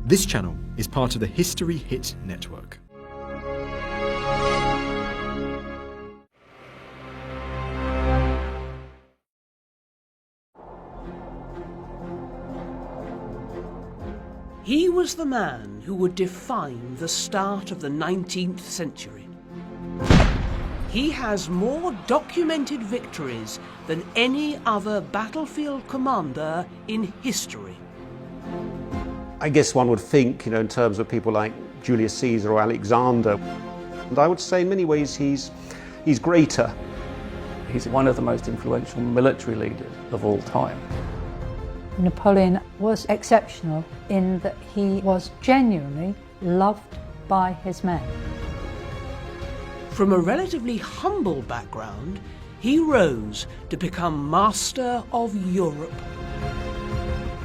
This channel is part of the History Hit network. He was the man who would define the start of the 19th century. He has more documented victories than any other battlefield commander in history. I guess one would think, in terms of people like Julius Caesar or Alexander. And I would say in many ways he's greater. He's one of the most influential military leaders of all time. Napoleon was exceptional in that he was genuinely loved by his men. From a relatively humble background, he rose to become master of Europe.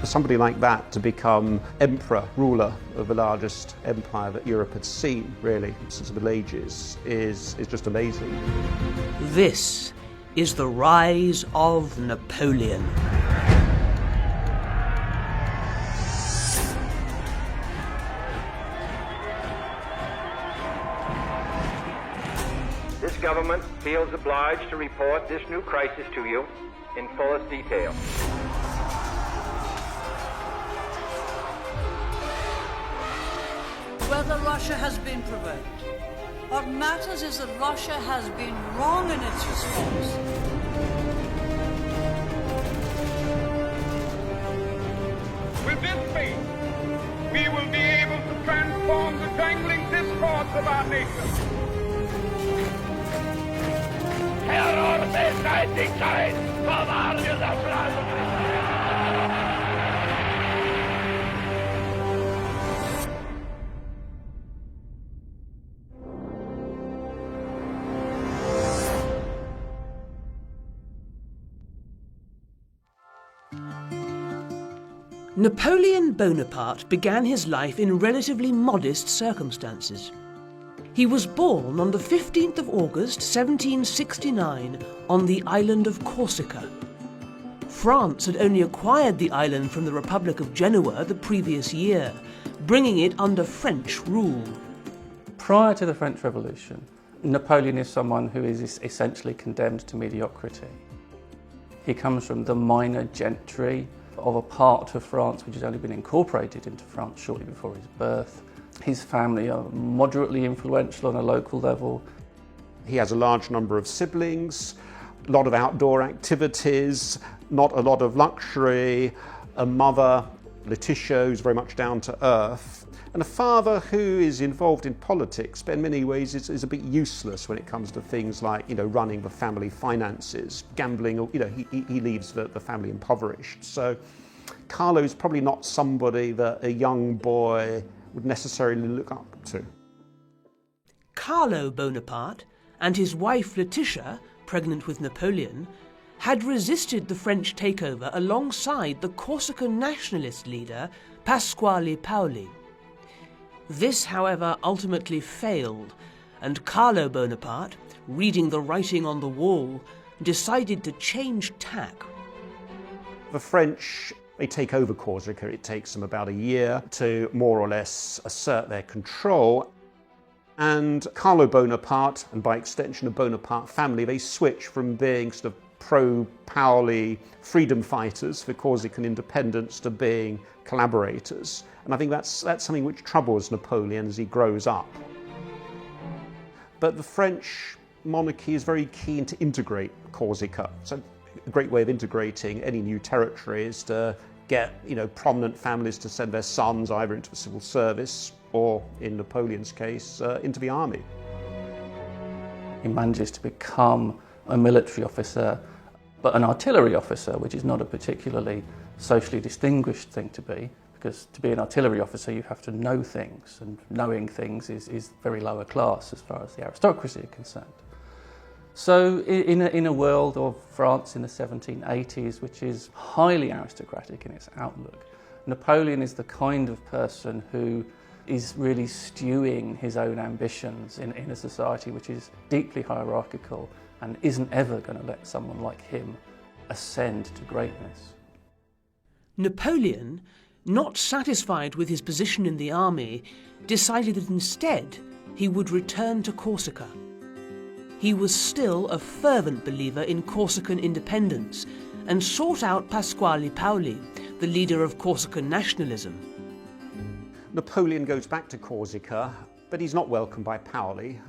For somebody like that to become emperor, ruler of the largest empire that Europe had seen, really, since the Middle Ages, is just amazing. This is the rise of Napoleon. This government feels obliged to report this new crisis to you in fullest detail. Whether Russia has been provoked, what matters is that Russia has been wrong in its response. With this faith, we will be able to transform the jangling discords of our nation. Terror beseitigt sein, verwahren wir das Land. Napoleon Bonaparte began his life in relatively modest circumstances. He was born on the 15th of August 1769 on the island of Corsica. France had only acquired the island from the Republic of Genoa the previous year, bringing it under French rule. Prior to the French Revolution, Napoleon is someone who is essentially condemned to mediocrity. He comes from the minor gentry of a part of France which has only been incorporated into France shortly before his birth. His family are moderately influential on a local level. He has a large number of siblings, a lot of outdoor activities, not a lot of luxury, a mother, Laetitia, who's very much down to earth, and a father who is involved in politics, but in many ways is a bit useless when it comes to things like, running the family finances, gambling, he leaves the family impoverished. So Carlo's probably not somebody that a young boy would necessarily look up to. Carlo Bonaparte and his wife Laetitia, pregnant with Napoleon, had resisted the French takeover alongside the Corsican nationalist leader Pasquale Paoli. This, however, ultimately failed, and Carlo Bonaparte, reading the writing on the wall, decided to change tack. The French, they take over Corsica. It takes them about a year to more or less assert their control. And Carlo Bonaparte, and by extension the Bonaparte family, they switch from being sort of pro-Paoli freedom fighters for Corsican independence to being collaborators. And I think that's something which troubles Napoleon as he grows up. But the French monarchy is very keen to integrate Corsica. So a great way of integrating any new territory is to get prominent families to send their sons either into the civil service or, in Napoleon's case, into the army. He manages to become a military officer, but an artillery officer, which is not a particularly socially distinguished thing to be, because to be an artillery officer you have to know things, and knowing things is very lower class as far as the aristocracy are concerned. So in a world of France in the 1780s, which is highly aristocratic in its outlook, Napoleon is the kind of person who is really stewing his own ambitions in a society which is deeply hierarchical and isn't ever going to let someone like him ascend to greatness. Napoleon not satisfied with his position in the army, decided that instead he would return to Corsica. He was still a fervent believer in Corsican independence and sought out Pasquale Paoli, the leader of Corsican nationalism. Napoleon goes back to Corsica, but he's not welcomed by Paoli.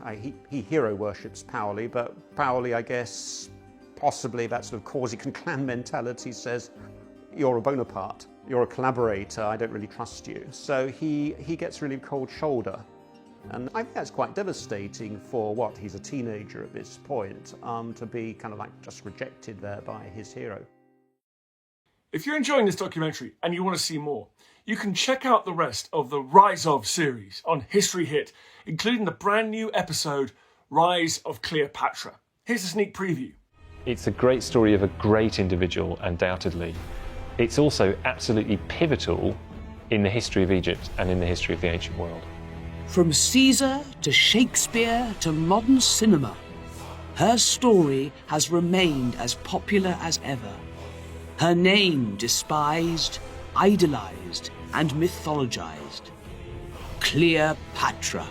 He hero worships Paoli, but Paoli, I guess, possibly that sort of Corsican clan mentality says, you're a Bonaparte, you're a collaborator, I don't really trust you. So he gets really cold shoulder. And I think that's quite devastating for what, he's a teenager at this point, to be kind of like just rejected there by his hero. If you're enjoying this documentary and you want to see more, you can check out the rest of the Rise Of series on History Hit, including the brand new episode, Rise of Cleopatra. Here's a sneak preview. It's a great story of a great individual, undoubtedly. It's also absolutely pivotal in the history of Egypt and in the history of the ancient world. From Caesar to Shakespeare to modern cinema, her story has remained as popular as ever. Her name despised, idolized, and mythologized. Cleopatra.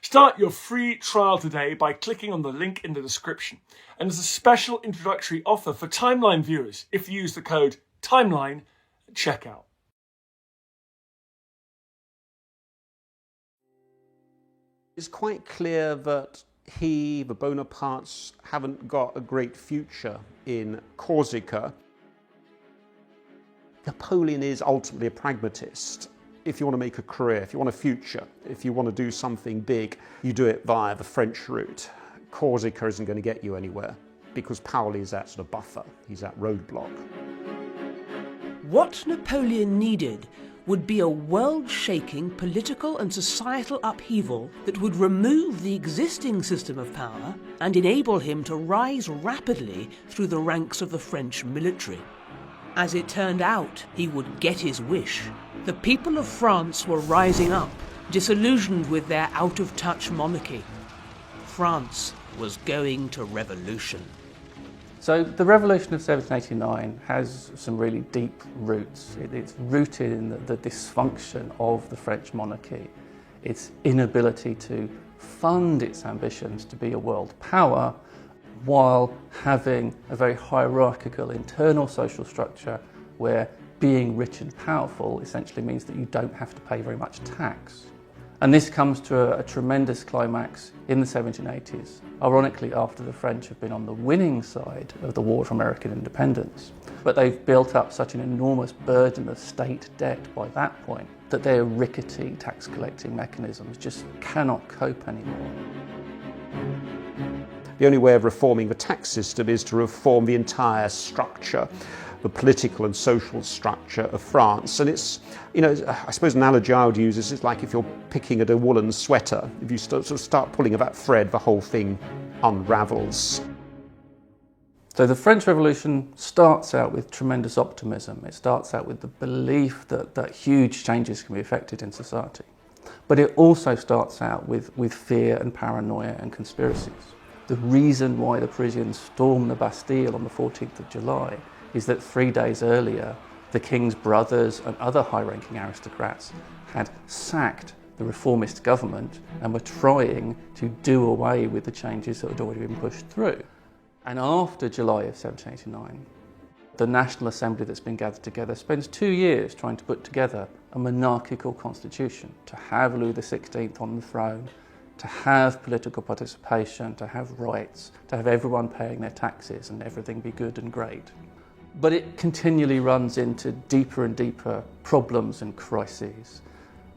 Start your free trial today by clicking on the link in the description. And there's a special introductory offer for Timeline viewers if you use the code TIMELINE at checkout. It's quite clear that the Bonapartes, haven't got a great future in Corsica. Napoleon is ultimately a pragmatist. If you want to make a career, if you want a future, if you want to do something big, you do it via the French route. Corsica isn't going to get you anywhere because Paoli is that sort of buffer, he's that roadblock. What Napoleon needed would be a world-shaking political and societal upheaval that would remove the existing system of power and enable him to rise rapidly through the ranks of the French military. As it turned out, he would get his wish. The people of France were rising up, disillusioned with their out-of-touch monarchy. France was going to revolution. So the revolution of 1789 has some really deep roots. It's rooted in the dysfunction of the French monarchy, its inability to fund its ambitions to be a world power while having a very hierarchical internal social structure where being rich and powerful essentially means that you don't have to pay very much tax. And this comes to a tremendous climax in the 1780s, ironically after the French have been on the winning side of the War for American Independence. But they've built up such an enormous burden of state debt by that point that their rickety tax collecting mechanisms just cannot cope anymore. The only way of reforming the tax system is to reform the entire structure, the political and social structure of France. And it's, I suppose an analogy I would use is it's like if you're picking at a woolen sweater. If you start pulling at that thread, the whole thing unravels. So the French Revolution starts out with tremendous optimism. It starts out with the belief that huge changes can be effected in society. But it also starts out with fear and paranoia and conspiracies. The reason why the Parisians stormed the Bastille on the 14th of July is that 3 days earlier, the king's brothers and other high-ranking aristocrats had sacked the reformist government and were trying to do away with the changes that had already been pushed through. And after July of 1789, the National Assembly that's been gathered together spends 2 years trying to put together a monarchical constitution, to have Louis XVI on the throne, to have political participation, to have rights, to have everyone paying their taxes and everything be good and great. But it continually runs into deeper and deeper problems and crises.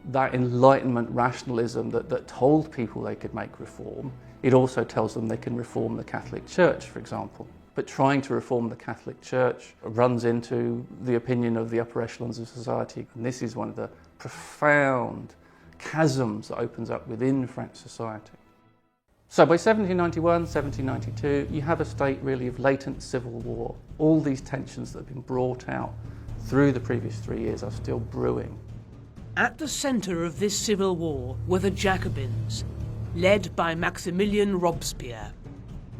That Enlightenment rationalism that told people they could make reform, it also tells them they can reform the Catholic Church, for example. But trying to reform the Catholic Church runs into the opinion of the upper echelons of society. And this is one of the profound chasms that opens up within French society. So by 1791, 1792, you have a state really of latent civil war. All these tensions that have been brought out through the previous 3 years are still brewing. At the centre of this civil war were the Jacobins, led by Maximilien Robespierre.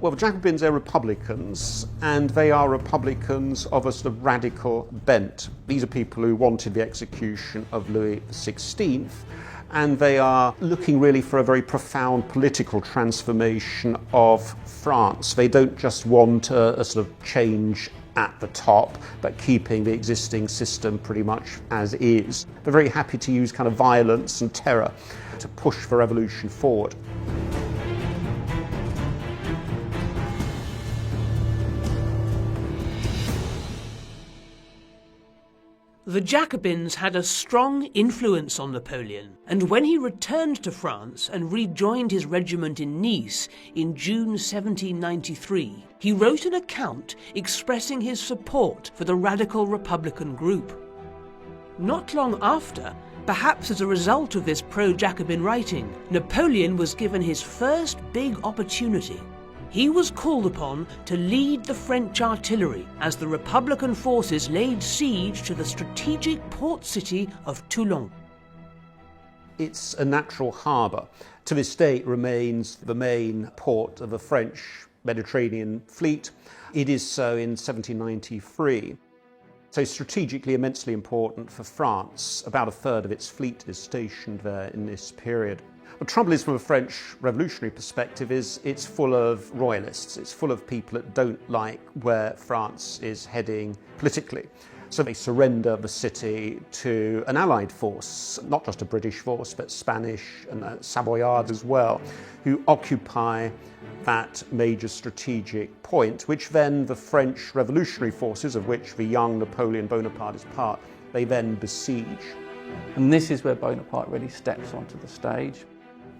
Well, the Jacobins are Republicans, and they are Republicans of a sort of radical bent. These are people who wanted the execution of Louis XVI, and they are looking really for a very profound political transformation of France. They don't just want a sort of change at the top, but keeping the existing system pretty much as is. They're very happy to use kind of violence and terror to push the revolution forward. The Jacobins had a strong influence on Napoleon, and when he returned to France and rejoined his regiment in Nice in June 1793, he wrote an account expressing his support for the radical Republican group. Not long after, perhaps as a result of this pro-Jacobin writing, Napoleon was given his first big opportunity. He was called upon to lead the French artillery as the Republican forces laid siege to the strategic port city of Toulon. It's a natural harbour. To this day it remains the main port of the French Mediterranean fleet. It is so in 1793. So strategically immensely important for France. About a third of its fleet is stationed there in this period. The trouble is, from a French revolutionary perspective, is it's full of royalists. It's full of people that don't like where France is heading politically. So they surrender the city to an allied force, not just a British force, but Spanish and Savoyard as well, who occupy that major strategic point, which then the French revolutionary forces, of which the young Napoleon Bonaparte is part, they then besiege. And this is where Bonaparte really steps onto the stage.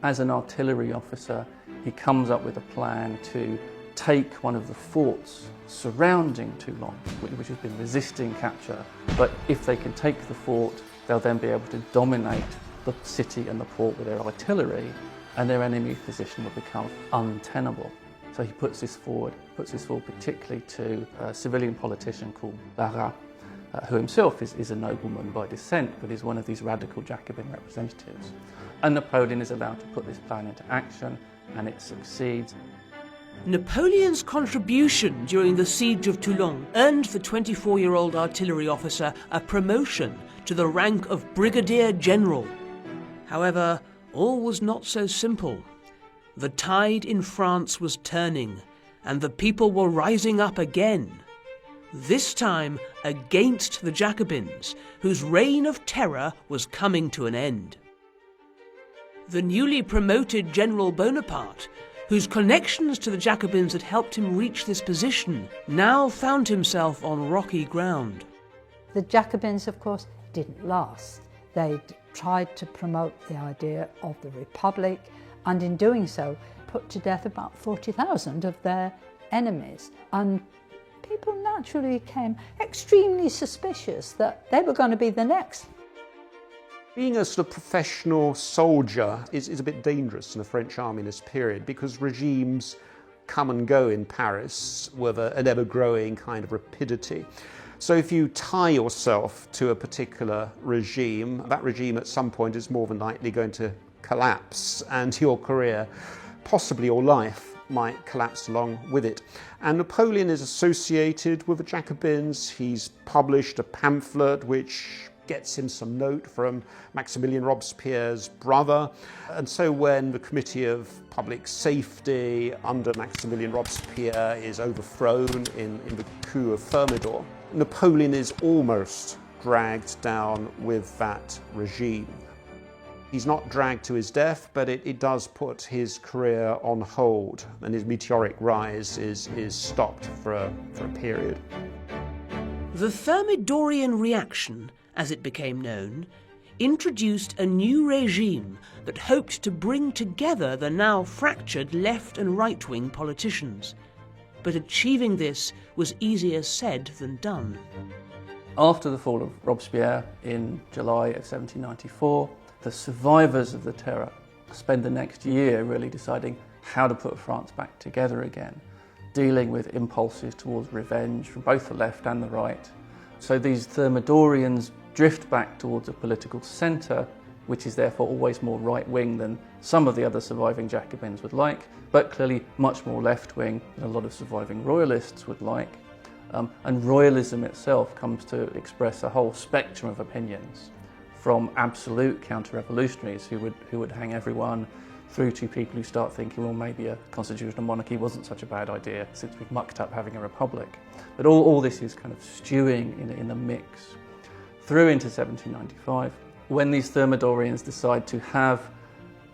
As an artillery officer, he comes up with a plan to take one of the forts surrounding Toulon, which has been resisting capture. But if they can take the fort, they'll then be able to dominate the city and the port with their artillery, and their enemy position will become untenable. So he puts this forward particularly to a civilian politician called Barras, who himself is a nobleman by descent, but is one of these radical Jacobin representatives. And Napoleon is allowed to put this plan into action, and it succeeds. Napoleon's contribution during the siege of Toulon earned the 24-year-old artillery officer a promotion to the rank of Brigadier General. However, all was not so simple. The tide in France was turning, and the people were rising up again. This time against the Jacobins, whose reign of terror was coming to an end. The newly promoted General Bonaparte, whose connections to the Jacobins had helped him reach this position, now found himself on rocky ground. The Jacobins, of course, didn't last. They tried to promote the idea of the Republic, and in doing so, put to death about 40,000 of their enemies. And people naturally became extremely suspicious that they were going to be the next. Being a sort of professional soldier is a bit dangerous in the French army in this period, because regimes come and go in Paris with an ever-growing kind of rapidity. So if you tie yourself to a particular regime, that regime at some point is more than likely going to collapse, and your career, possibly your life, might collapse along with it. And Napoleon is associated with the Jacobins. He's published a pamphlet which gets him some note from Maximilien Robespierre's brother. And so when the Committee of Public Safety under Maximilien Robespierre is overthrown in the coup of Thermidor, Napoleon is almost dragged down with that regime. He's not dragged to his death, but it does put his career on hold, and his meteoric rise is stopped for a period. The Thermidorian reaction, as it became known, introduced a new regime that hoped to bring together the now fractured left and right-wing politicians. But achieving this was easier said than done. After the fall of Robespierre in July of 1794, the survivors of the terror spend the next year really deciding how to put France back together again, dealing with impulses towards revenge from both the left and the right. So these Thermidorians drift back towards a political centre which is therefore always more right-wing than some of the other surviving Jacobins would like, but clearly much more left-wing than a lot of surviving royalists would like. And royalism itself comes to express a whole spectrum of opinions, from absolute counter-revolutionaries who would hang everyone, through to people who start thinking, well, maybe a constitutional monarchy wasn't such a bad idea since we've mucked up having a republic. But all this is kind of stewing in a mix through into 1795, when these Thermidorians decide to have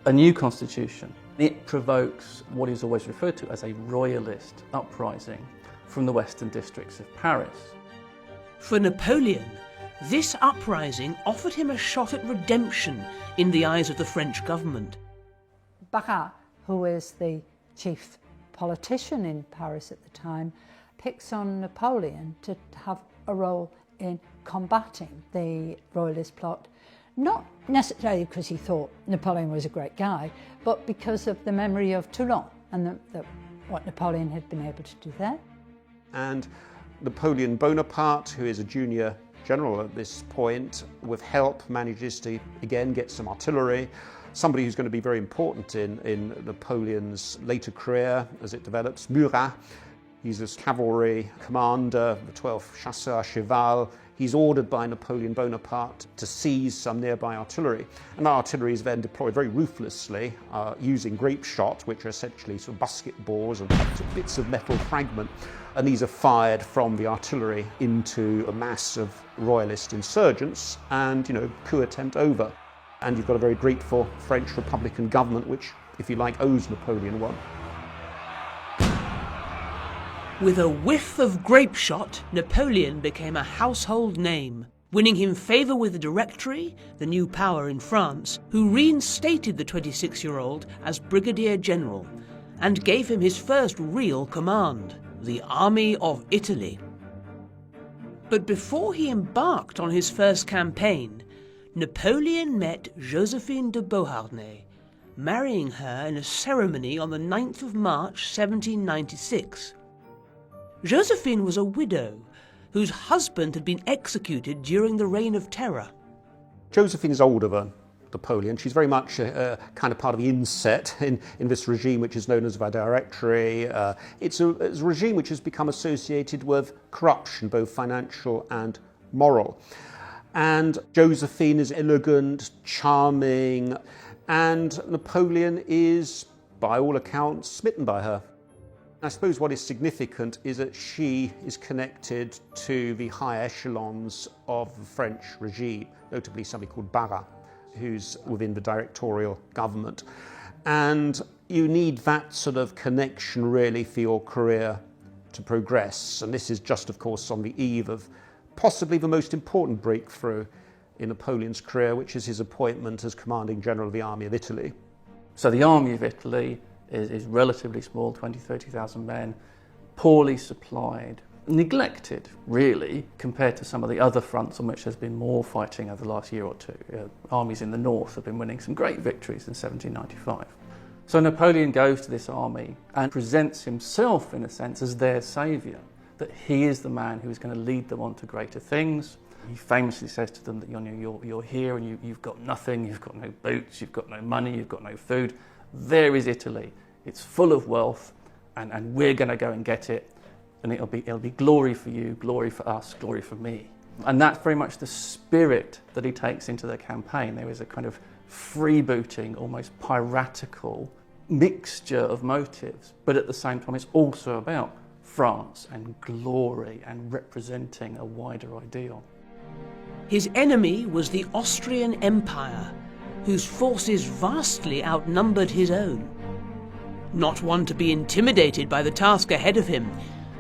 a new constitution. It provokes what is always referred to as a royalist uprising from the western districts of Paris. For Napoleon, this uprising offered him a shot at redemption in the eyes of the French government. Barras, who is the chief politician in Paris at the time, picks on Napoleon to have a role in combating the royalist plot, not necessarily because he thought Napoleon was a great guy, but because of the memory of Toulon and what Napoleon had been able to do there. And Napoleon Bonaparte, who is a junior general at this point, with help manages to again get some artillery. Somebody who's going to be very important in Napoleon's later career as it develops, Murat. He's this cavalry commander, the 12th Chasseurs à Cheval. He's ordered by Napoleon Bonaparte to seize some nearby artillery. And that artillery is then deployed very ruthlessly using grape shot, which are essentially sort of basketballs and bits of metal fragment. And these are fired from the artillery into a mass of royalist insurgents and, coup attempt over. And you've got a very grateful French Republican government, which, if you like, owes Napoleon one. With a whiff of grape shot, Napoleon became a household name, winning him favour with the Directory, the new power in France, who reinstated the 26-year-old as Brigadier General and gave him his first real command, the Army of Italy. But before he embarked on his first campaign, Napoleon met Josephine de Beauharnais, marrying her in a ceremony on the 9th of March 1796. Josephine was a widow whose husband had been executed during the Reign of Terror. Josephine is older than Napoleon. She's very much a kind of part of the inset in this regime which is known as the Directory. It's a regime which has become associated with corruption, both financial and moral. And Josephine is elegant, charming, and Napoleon is, by all accounts, smitten by her. I suppose what is significant is that she is connected to the high echelons of the French regime, notably somebody called Barras, who's within the directorial government. And you need that sort of connection really for your career to progress. And this is just, of course, on the eve of possibly the most important breakthrough in Napoleon's career, which is his appointment as commanding general of the Army of Italy. So the Army of Italy is relatively small, 20,000-30,000 men, poorly supplied, neglected really compared to some of the other fronts on which there's been more fighting over the last year or two. Armies in the north have been winning some great victories in 1795. So Napoleon goes to this army and presents himself in a sense as their saviour, that he is the man who is going to lead them on to greater things. He famously says to them that you're here and you've got nothing, you've got no boots, you've got no money, you've got no food. There is Italy. It's full of wealth, and we're going to go and get it, and it'll be glory for you, glory for us, glory for me. And that's very much the spirit that he takes into the campaign. There is a kind of freebooting, almost piratical mixture of motives, but at the same time it's also about France and glory and representing a wider ideal. His enemy was the Austrian Empire, whose forces vastly outnumbered his own. Not one to be intimidated by the task ahead of him,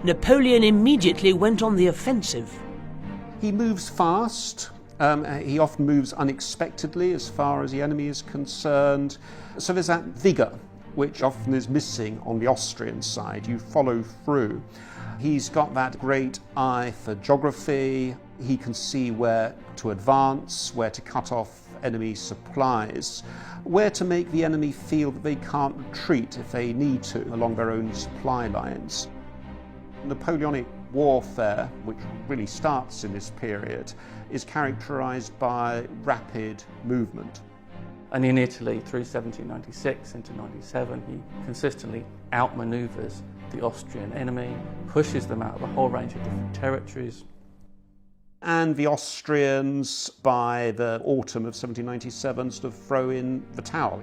Napoleon immediately went on the offensive. He moves fast. He often moves unexpectedly as far as the enemy is concerned. So there's that vigour, which often is missing on the Austrian side. You follow through. He's got that great eye for geography. He can see where to advance, where to cut off enemy supplies, where to make the enemy feel that they can't retreat if they need to along their own supply lines. Napoleonic warfare, which really starts in this period, is characterized by rapid movement. And in Italy, through 1796 into 97, he consistently outmanoeuvres the Austrian enemy, pushes them out of a whole range of different territories. And the Austrians, by the autumn of 1797, sort of throw in the towel.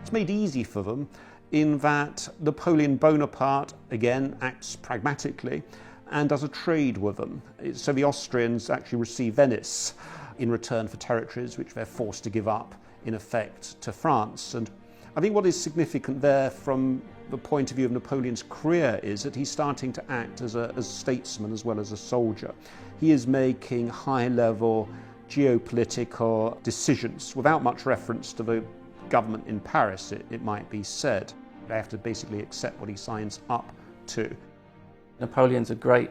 It's made easy for them in that Napoleon Bonaparte, again, acts pragmatically and does a trade with them. So the Austrians actually receive Venice in return for territories which they're forced to give up, in effect, to France. And I think what is significant there from the point of view of Napoleon's career is that he's starting to act as a statesman as well as a soldier. He is making high-level geopolitical decisions without much reference to the government in Paris, it might be said. They have to basically accept what he signs up to. Napoleon's a great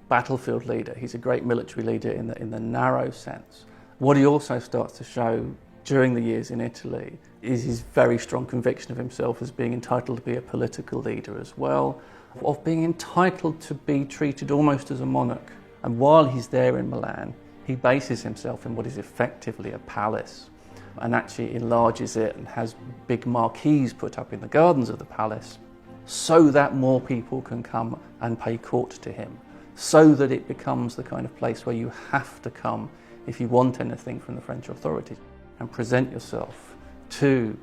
battlefield leader. He's a great military leader in the narrow sense. What he also starts to show during the years in Italy is his very strong conviction of himself as being entitled to be a political leader as well, of being entitled to be treated almost as a monarch. And while he's there in Milan, he bases himself in what is effectively a palace and actually enlarges it and has big marquees put up in the gardens of the palace so that more people can come and pay court to him, so that it becomes the kind of place where you have to come if you want anything from the French authorities, and present yourself to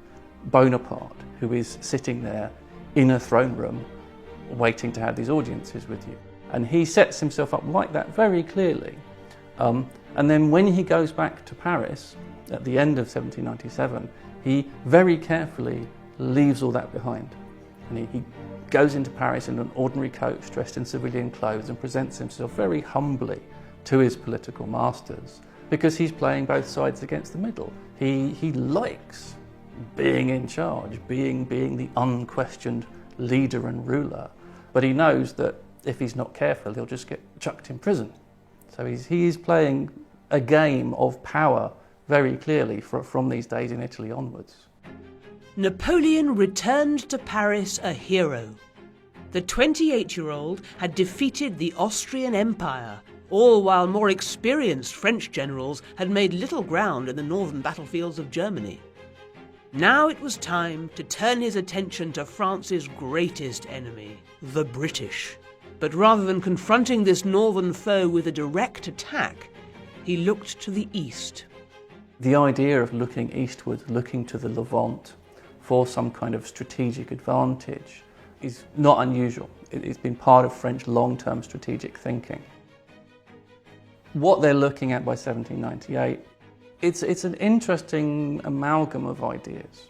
Bonaparte, who is sitting there in a throne room waiting to have these audiences with you. And he sets himself up like that very clearly. And then when he goes back to Paris at the end of 1797, he very carefully leaves all that behind. And he goes into Paris in an ordinary coach, dressed in civilian clothes, and presents himself very humbly to his political masters, because he's playing both sides against the middle. He likes being in charge, being the unquestioned leader and ruler, but he knows that if he's not careful, he'll just get chucked in prison. So he is playing a game of power very clearly from these days in Italy onwards. Napoleon returned to Paris a hero. The 28-year-old had defeated the Austrian Empire, all while more experienced French generals had made little ground in the northern battlefields of Germany. Now it was time to turn his attention to France's greatest enemy, the British. But rather than confronting this northern foe with a direct attack, he looked to the east. The idea of looking eastward, looking to the Levant for some kind of strategic advantage is not unusual. It's been part of French long-term strategic thinking. What they're looking at by 1798, it's an interesting amalgam of ideas.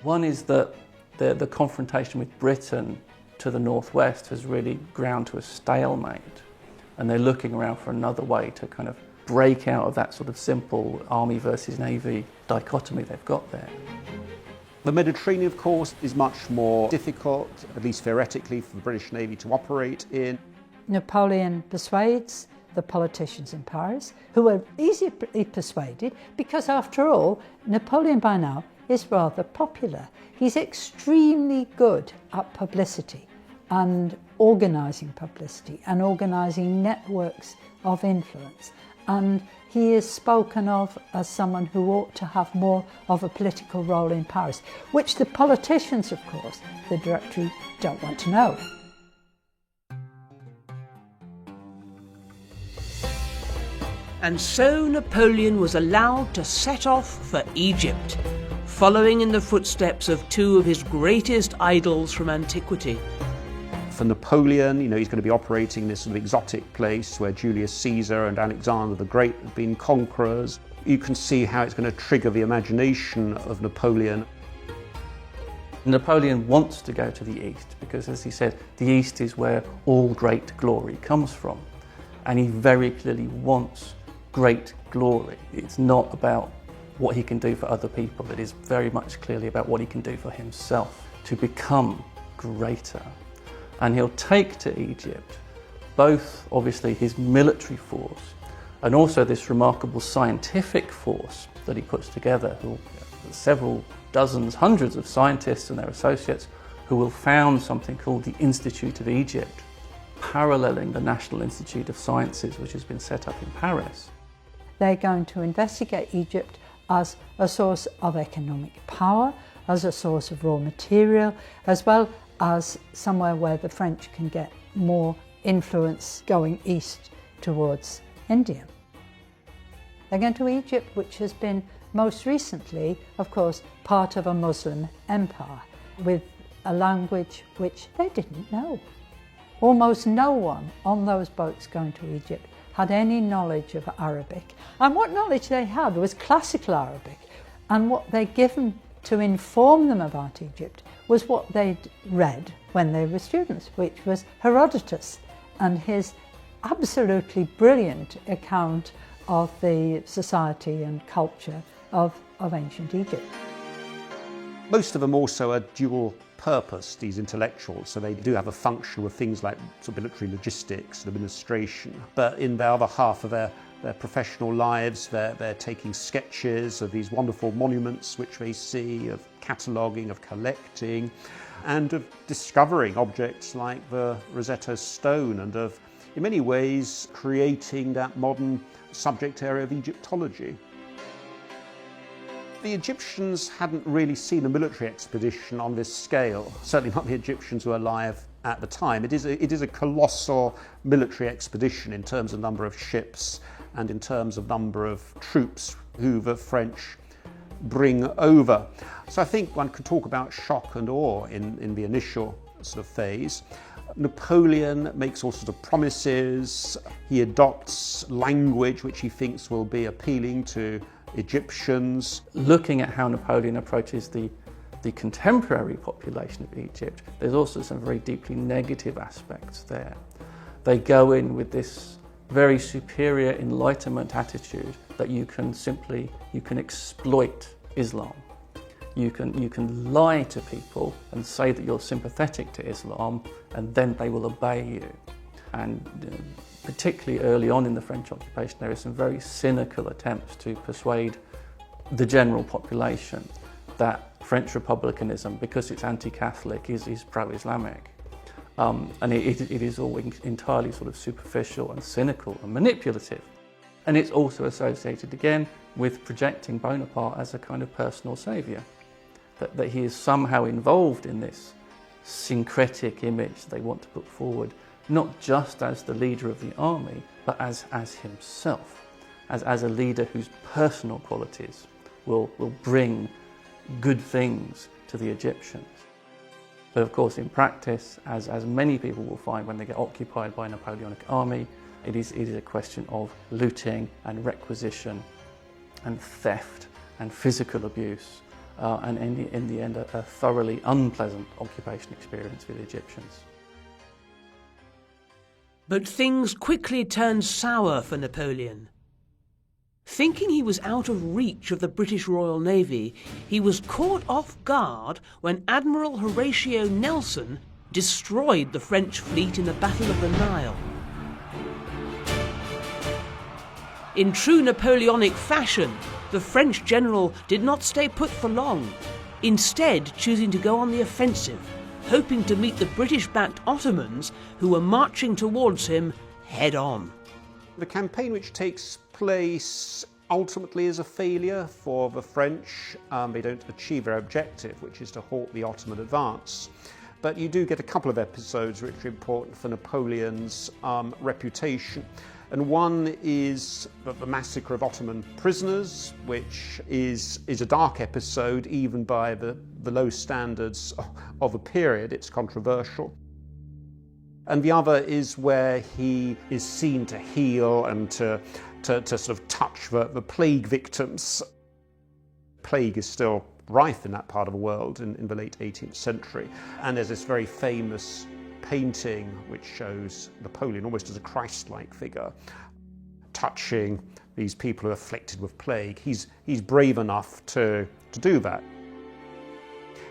One is that the confrontation with Britain to the northwest has really ground to a stalemate, and they're looking around for another way to kind of break out of that sort of simple army versus navy dichotomy they've got there. The Mediterranean, of course, is much more difficult, at least theoretically, for the British Navy to operate in. Napoleon persuades the politicians in Paris, who were easily persuaded because, after all, Napoleon by now is rather popular. He's extremely good at publicity and organising networks of influence. And he is spoken of as someone who ought to have more of a political role in Paris, which the politicians, of course, the Directory, don't want to know. And so Napoleon was allowed to set off for Egypt, following in the footsteps of two of his greatest idols from antiquity. For Napoleon, he's going to be operating in this sort of exotic place where Julius Caesar and Alexander the Great have been conquerors. You can see how it's going to trigger the imagination of Napoleon. Napoleon wants to go to the east because, as he said, the east is where all great glory comes from. And he very clearly wants great glory. It's not about what he can do for other people. It is very much clearly about what he can do for himself to become greater. And he'll take to Egypt both, obviously, his military force and also this remarkable scientific force that he puts together, several dozens, hundreds of scientists and their associates who will found something called the Institute of Egypt, paralleling the National Institute of Sciences, which has been set up in Paris. They're going to investigate Egypt as a source of economic power, as a source of raw material, as well as somewhere where the French can get more influence going east towards India. They're going to Egypt, which has been most recently, of course, part of a Muslim empire, with a language which they didn't know. Almost no one on those boats going to Egypt had any knowledge of Arabic. And what knowledge they had was classical Arabic. And what they'd given to inform them about Egypt was what they'd read when they were students, which was Herodotus and his absolutely brilliant account of the society and culture of ancient Egypt. Most of them also are dual purpose, these intellectuals, so they do have a function with things like sort of military logistics and administration, but in the other half of their professional lives they're taking sketches of these wonderful monuments which they see, of cataloguing, of collecting, and of discovering objects like the Rosetta Stone, and of, in many ways, creating that modern subject area of Egyptology. The Egyptians hadn't really seen a military expedition on this scale, certainly not the Egyptians who were alive at the time. It is a colossal military expedition in terms of number of ships and in terms of number of troops who the French bring over. So I think one could talk about shock and awe in the initial sort of phase. Napoleon makes all sorts of promises. He adopts language which he thinks will be appealing to Egyptians. Looking at how Napoleon approaches the contemporary population of Egypt, there's also some very deeply negative aspects there. They go in with this very superior Enlightenment attitude that you can exploit Islam. You can lie to people and say that you're sympathetic to Islam, and then they will obey you. And particularly early on in the French occupation, there are some very cynical attempts to persuade the general population that French republicanism, because it's anti-Catholic, is pro-Islamic. And it is all entirely sort of superficial and cynical and manipulative. And it's also associated again with projecting Bonaparte as a kind of personal saviour, that he is somehow involved in this syncretic image they want to put forward, not just as the leader of the army, but as himself, as a leader whose personal qualities will bring good things to the Egyptians. But of course, in practice, as many people will find when they get occupied by a Napoleonic army, it is a question of looting and requisition and theft and physical abuse, and in the end, a thoroughly unpleasant occupation experience for the Egyptians. But things quickly turned sour for Napoleon. Thinking he was out of reach of the British Royal Navy, he was caught off guard when Admiral Horatio Nelson destroyed the French fleet in the Battle of the Nile. In true Napoleonic fashion, the French general did not stay put for long, instead choosing to go on the offensive, hoping to meet the British-backed Ottomans who were marching towards him head-on. The campaign which takes place ultimately is a failure for the French. They don't achieve their objective, which is to halt the Ottoman advance. But you do get a couple of episodes which are important for Napoleon's reputation. And one is the massacre of Ottoman prisoners, which is a dark episode even by the low standards of a period. It's controversial. And the other is where he is seen to heal and to sort of touch the plague victims. Plague is still rife in that part of the world in the late 18th century. And there's this very famous painting which shows Napoleon almost as a Christ-like figure touching these people who are afflicted with plague. He's brave enough to do that.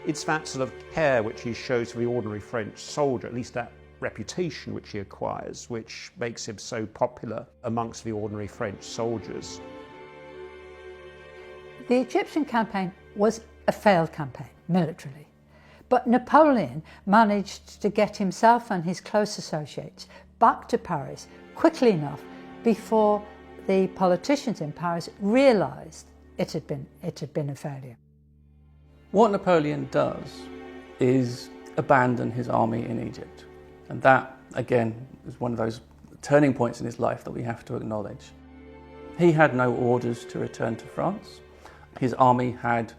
It's that sort of care which he shows for the ordinary French soldier, at least that reputation which he acquires, which makes him so popular amongst the ordinary French soldiers. The Egyptian campaign was a failed campaign, militarily. But Napoleon managed to get himself and his close associates back to Paris quickly enough before the politicians in Paris realised it had been a failure. What Napoleon does is abandon his army in Egypt. And that, again, is one of those turning points in his life that we have to acknowledge. He had no orders to return to France. His army had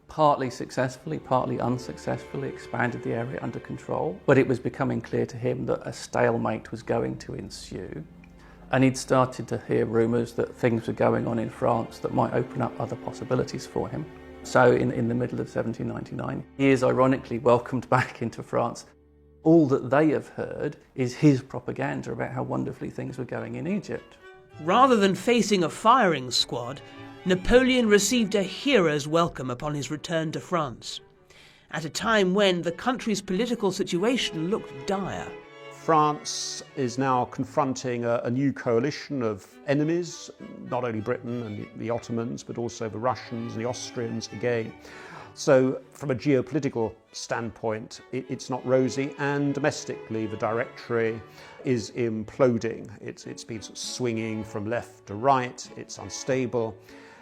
partly successfully, partly unsuccessfully expanded the area under control, but it was becoming clear to him that a stalemate was going to ensue. And he'd started to hear rumours that things were going on in France that might open up other possibilities for him. So in the middle of 1799, he is ironically welcomed back into France. All that they have heard is his propaganda about how wonderfully things were going in Egypt. Rather than facing a firing squad, Napoleon received a hero's welcome upon his return to France, at a time when the country's political situation looked dire. France is now confronting a new coalition of enemies, not only Britain and the Ottomans, but also the Russians and the Austrians again. So from a geopolitical standpoint, it's not rosy, and domestically the Directory is imploding. It's been sort of swinging from left to right, it's unstable.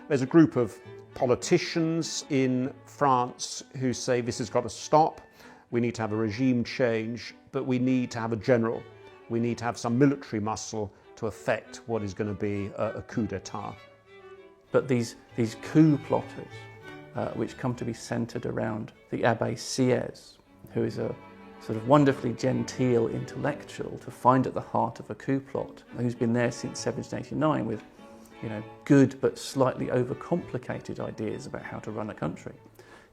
There's a group of politicians in France who say this has got to stop. We need to have a regime change, but we need to have a general. We need to have some military muscle to effect what is going to be a coup d'etat. But these coup plotters, which come to be centred around the Abbé Sieyès, who is a sort of wonderfully genteel intellectual to find at the heart of a coup plot, who's been there since 1789 with, good but slightly overcomplicated ideas about how to run a country.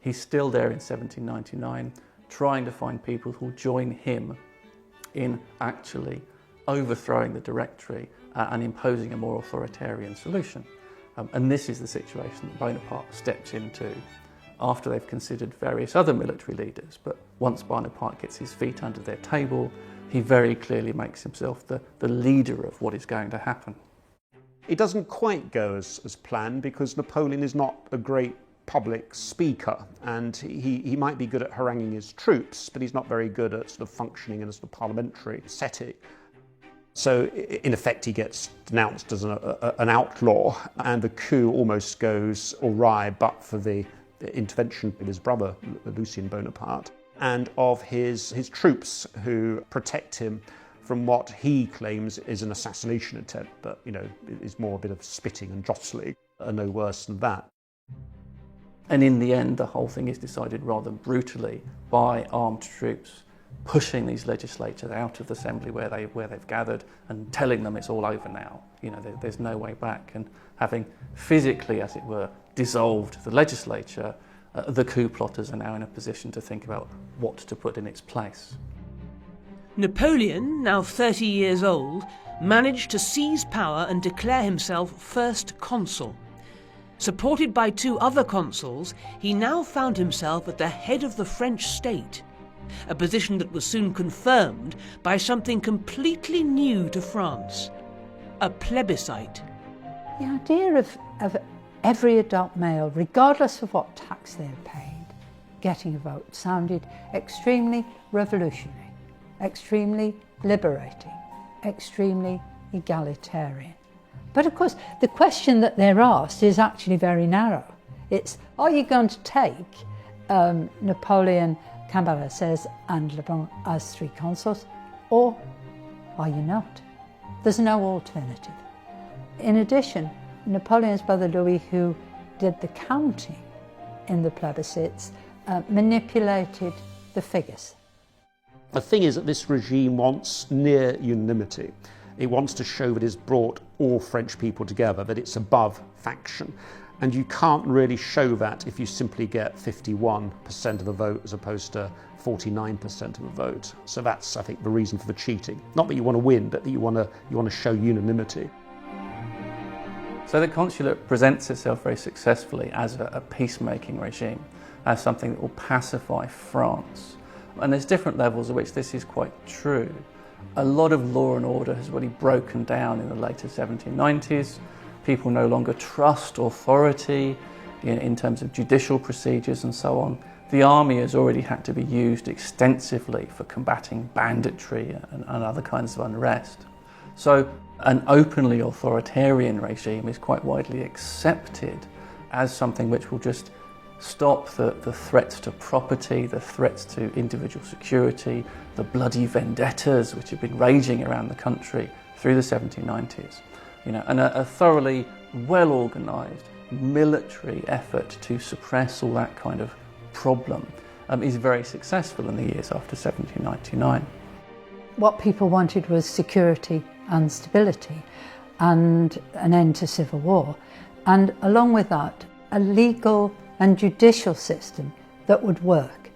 He's still there in 1799, trying to find people who'll join him in actually overthrowing the Directory and imposing a more authoritarian solution. And this is the situation that Bonaparte steps into after they've considered various other military leaders. But once Bonaparte gets his feet under their table, he very clearly makes himself the leader of what is going to happen. It doesn't quite go as planned, because Napoleon is not a great public speaker, and he might be good at haranguing his troops, but he's not very good at sort of functioning in a sort of parliamentary setting. So in effect he gets denounced as an outlaw, and the coup almost goes awry but for the intervention of his brother Lucien Bonaparte and of his troops who protect him from what he claims is an assassination attempt, but is more a bit of spitting and jostling, and no worse than that. And in the end, the whole thing is decided rather brutally by armed troops pushing these legislators out of the assembly where they've gathered and telling them it's all over now. There's no way back. And having physically, as it were, dissolved the legislature, the coup plotters are now in a position to think about what to put in its place. Napoleon, now 30 years old, managed to seize power and declare himself first consul. Supported by 2 other consuls, he now found himself at the head of the French state, a position that was soon confirmed by something completely new to France, a plebiscite. The idea of every adult male, regardless of what tax they had paid, getting a vote sounded extremely revolutionary, extremely liberating, extremely egalitarian. But of course, the question that they're asked is actually very narrow. It's, are you going to take Napoleon, Cambara says, and Le Bon as 3 consuls, or are you not? There's no alternative. In addition, Napoleon's brother Louis, who did the counting in the plebiscites, manipulated the figures. The thing is that this regime wants near unanimity. It wants to show that it's brought all French people together, that it's above faction. And you can't really show that if you simply get 51% of the vote as opposed to 49% of the vote. So that's, I think, the reason for the cheating. Not that you want to win, but that you want to show unanimity. So the consulate presents itself very successfully as a peacemaking regime, as something that will pacify France. And there's different levels at which this is quite true. A lot of law and order has really broken down in the later 1790s. People no longer trust authority in terms of judicial procedures and so on. The army has already had to be used extensively for combating banditry and other kinds of unrest. So an openly authoritarian regime is quite widely accepted as something which will just stop the threats to property, the threats to individual security, the bloody vendettas which have been raging around the country through the 1790s. And a thoroughly well-organised military effort to suppress all that kind of problem is very successful in the years after 1799. What people wanted was security and stability and an end to civil war, and along with that, a legal and judicial system that would work.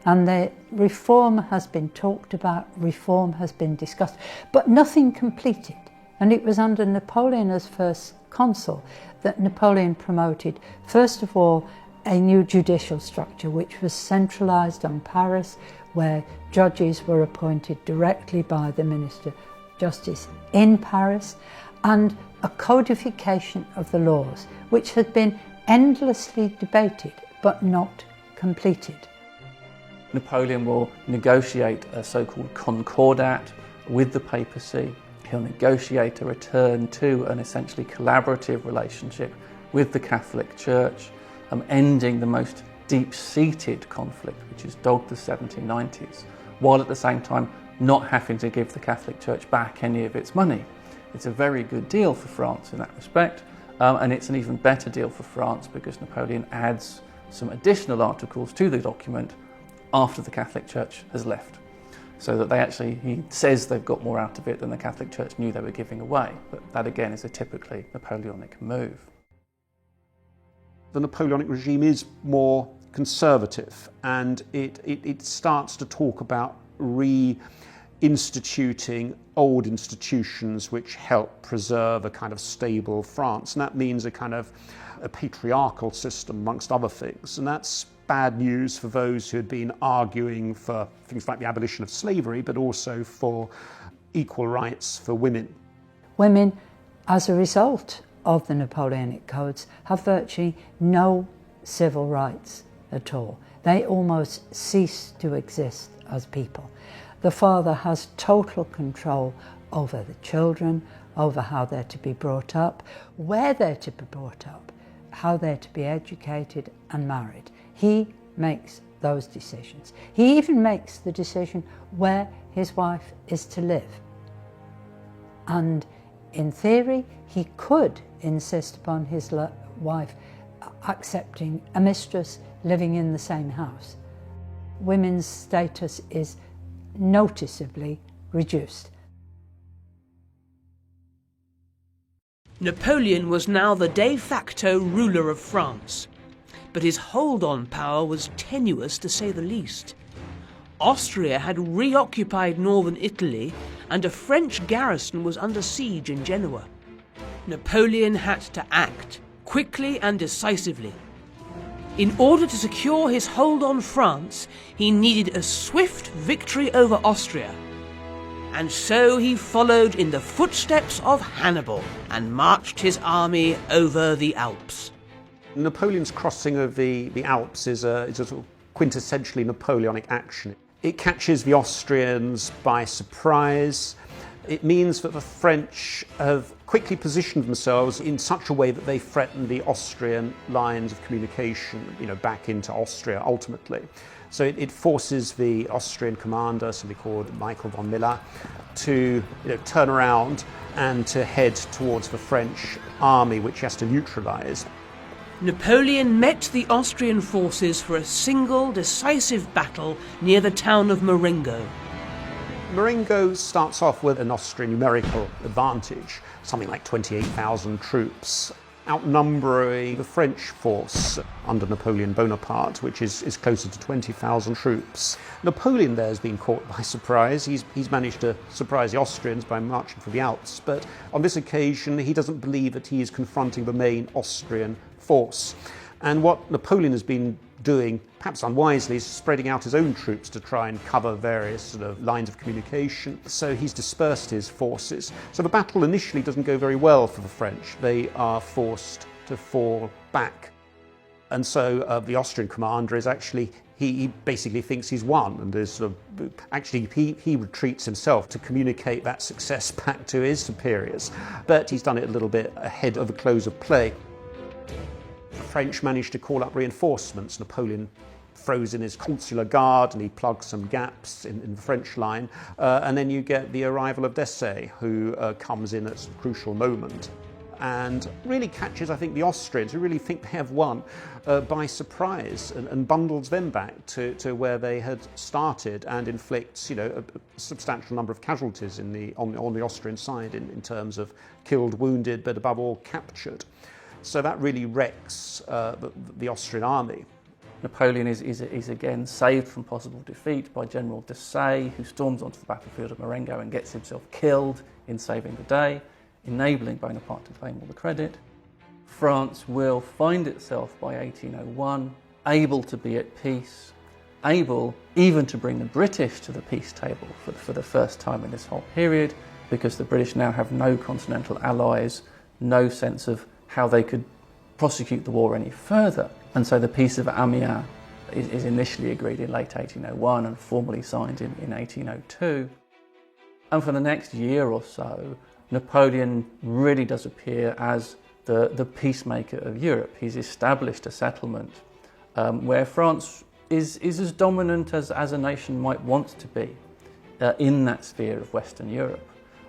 And the reform has been talked about, reform has been discussed, but nothing completed. And it was under Napoleon as first consul that Napoleon promoted, first of all, a new judicial structure which was centralised on Paris, where judges were appointed directly by the Minister of Justice in Paris, and a codification of the laws, which had been endlessly debated but not completed. Napoleon will negotiate a so-called concordat with the papacy. He'll negotiate a return to an essentially collaborative relationship with the Catholic Church, ending the most deep-seated conflict which has dogged the 1790s, while at the same time not having to give the Catholic Church back any of its money. It's a very good deal for France in that respect, and it's an even better deal for France because Napoleon adds some additional articles to the document after the Catholic Church has left, so that he says they've got more out of it than the Catholic Church knew they were giving away. But that again is a typically Napoleonic move. The Napoleonic regime is more conservative, and it starts to talk about reinstituting old institutions which help preserve a kind of stable France. And that means a kind of a patriarchal system, amongst other things. And that's bad news for those who had been arguing for things like the abolition of slavery, but also for equal rights for women. Women, as a result of the Napoleonic codes, have virtually no civil rights at all. They almost cease to exist as people. The father has total control over the children, over how they're to be brought up, where they're to be brought up, how they're to be educated and married. He makes those decisions. He even makes the decision where his wife is to live. And in theory, he could insist upon his wife accepting a mistress living in the same house. Women's status is noticeably reduced. Napoleon was now the de facto ruler of France, but his hold on power was tenuous to say the least. Austria had reoccupied northern Italy and a French garrison was under siege in Genoa. Napoleon had to act, quickly and decisively. In order to secure his hold on France, he needed a swift victory over Austria. And so he followed in the footsteps of Hannibal and marched his army over the Alps. Napoleon's crossing of the Alps is a sort of quintessentially Napoleonic action. It catches the Austrians by surprise. It means that the French have quickly positioned themselves in such a way that they threaten the Austrian lines of communication, back into Austria ultimately. So it forces the Austrian commander, somebody called Michael von Miller, to turn around and to head towards the French army, which he has to neutralise. Napoleon met the Austrian forces for a single decisive battle near the town of Marengo. Marengo starts off with an Austrian numerical advantage, something like 28,000 troops, outnumbering the French force under Napoleon Bonaparte, which is closer to 20,000 troops. Napoleon there has been caught by surprise. He's managed to surprise the Austrians by marching through the Alps, but on this occasion he doesn't believe that he is confronting the main Austrian force. And what Napoleon has been doing, perhaps unwisely, is spreading out his own troops to try and cover various sort of lines of communication. So he's dispersed his forces. So the battle initially doesn't go very well for the French. They are forced to fall back. And so the Austrian commander is actually, he basically thinks he's won, and is sort of, actually he retreats himself to communicate that success back to his superiors. But he's done it a little bit ahead of the close of play. The French managed to call up reinforcements. Napoleon throws in his consular guard and he plugs some gaps in the French line. And then you get the arrival of Desaix, who comes in at a crucial moment and really catches, I think, the Austrians, who really think they have won, by surprise and bundles them back to where they had started and inflicts, a substantial number of casualties on the Austrian side in terms of killed, wounded, but above all captured. So that really wrecks the Austrian army. Napoleon is again saved from possible defeat by General Desaix, who storms onto the battlefield of Marengo and gets himself killed in saving the day, enabling Bonaparte to claim all the credit. France will find itself by 1801 able to be at peace, able even to bring the British to the peace table for the first time in this whole period, because the British now have no continental allies, no sense of how they could prosecute the war any further. And so the Peace of Amiens is initially agreed in late 1801 and formally signed in 1802. And for the next year or so, Napoleon really does appear as the peacemaker of Europe. He's established a settlement where France is as dominant as a nation might want to be in that sphere of Western Europe.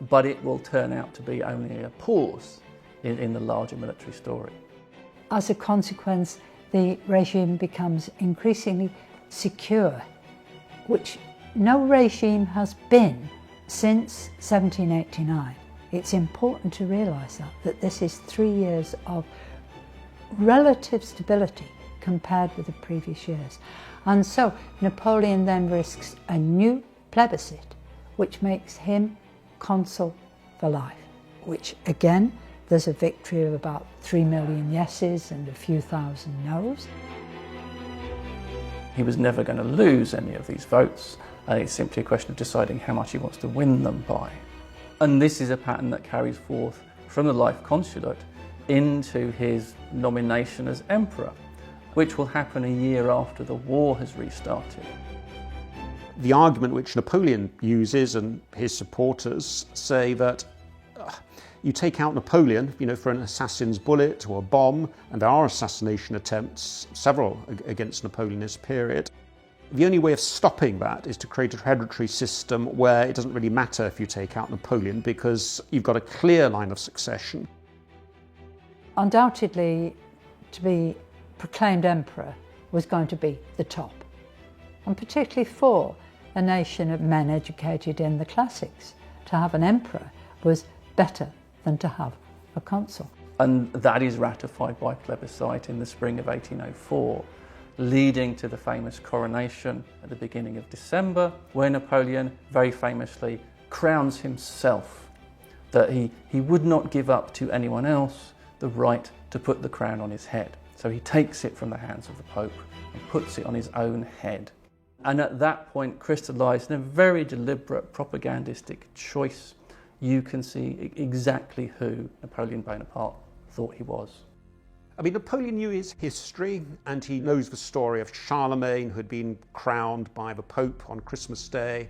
But it will turn out to be only a pause in the larger military story. As a consequence, the regime becomes increasingly secure, which no regime has been since 1789. It's important to realise that this is 3 years of relative stability compared with the previous years. And so Napoleon then risks a new plebiscite, which makes him consul for life, which again, there's a victory of about 3 million yeses and a few thousand noes. He was never going to lose any of these votes, and it's simply a question of deciding how much he wants to win them by. And this is a pattern that carries forth from the life consulate into his nomination as emperor, which will happen a year after the war has restarted. The argument which Napoleon uses, and his supporters say that you take out Napoleon, for an assassin's bullet or a bomb, and there are assassination attempts, several against Napoleon in this period. The only way of stopping that is to create a hereditary system where it doesn't really matter if you take out Napoleon, because you've got a clear line of succession. Undoubtedly, to be proclaimed emperor was going to be the top, and particularly for a nation of men educated in the classics. To have an emperor was better than to have a consul. And that is ratified by plebiscite in the spring of 1804, leading to the famous coronation at the beginning of December, where Napoleon very famously crowns himself, that he would not give up to anyone else the right to put the crown on his head. So he takes it from the hands of the Pope and puts it on his own head. And at that point, crystallised in a very deliberate propagandistic choice, you can see exactly who Napoleon Bonaparte thought he was. Napoleon knew his history, and he knows the story of Charlemagne, who had been crowned by the Pope on Christmas Day,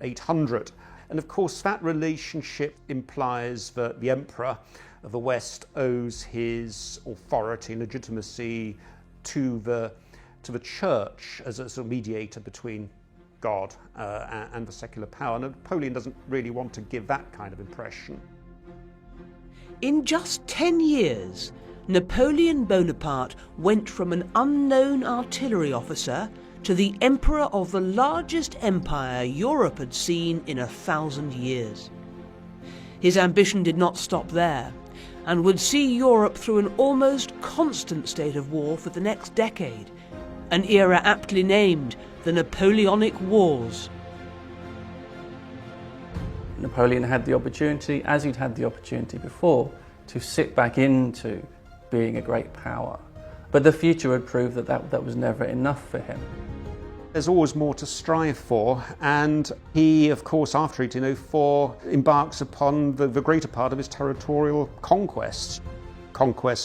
800. And of course, that relationship implies that the Emperor of the West owes his authority and legitimacy to the Church as a mediator between God and the secular power. And Napoleon doesn't really want to give that kind of impression. In just 10 years, Napoleon Bonaparte went from an unknown artillery officer to the emperor of the largest empire Europe had seen in 1,000 years. His ambition did not stop there, and would see Europe through an almost constant state of war for the next decade, an era aptly named the Napoleonic Wars. Napoleon had the opportunity, as he'd had the opportunity before, to sit back into being a great power. But the future would prove that was never enough for him. There's always more to strive for, and he, of course, after 1804, embarks upon the greater part of his territorial conquests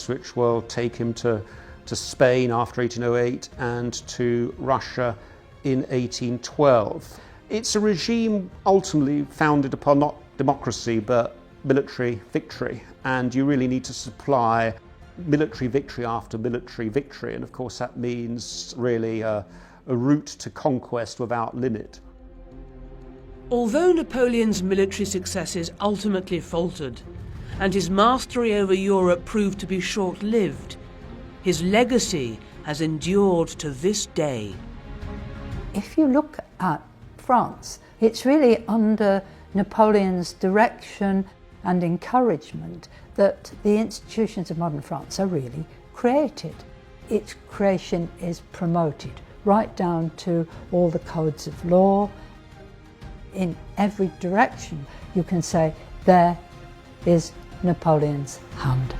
which will take him to Spain after 1808 and to Russia in 1812. It's a regime ultimately founded upon not democracy but military victory, and you really need to supply military victory after military victory, and of course that means really a route to conquest without limit. Although Napoleon's military successes ultimately faltered, and his mastery over Europe proved to be short-lived, his legacy has endured to this day. If you look at France, it's really under Napoleon's direction and encouragement that the institutions of modern France are really created. Its creation is promoted, right down to all the codes of law. In every direction you can say there is Napoleon's hand.